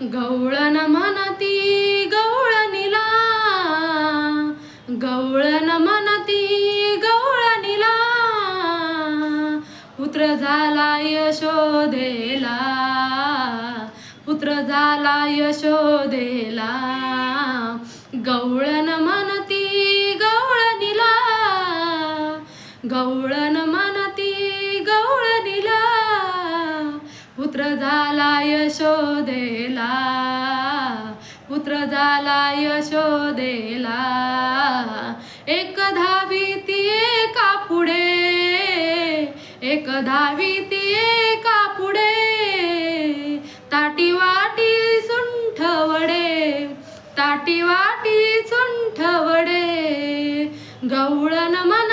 गवळण म्हणती गवळणीला, गवळण म्हणती गवळणीला, पुत्र झाला यशोदेला, पुत्र झाला यशोदेला. गवळण म्हणती गवळणीला, गवळण म्हणती गवळणीला, पुत्र झाला यशोदेला, पुत्र झाला यशोदेला. एक धावीती एका पुढे, एक धावीती एका पुढे, ताटी वाटी सुंठ वडे, ताटी वाटी सुंठ वडे. गवळण म्हण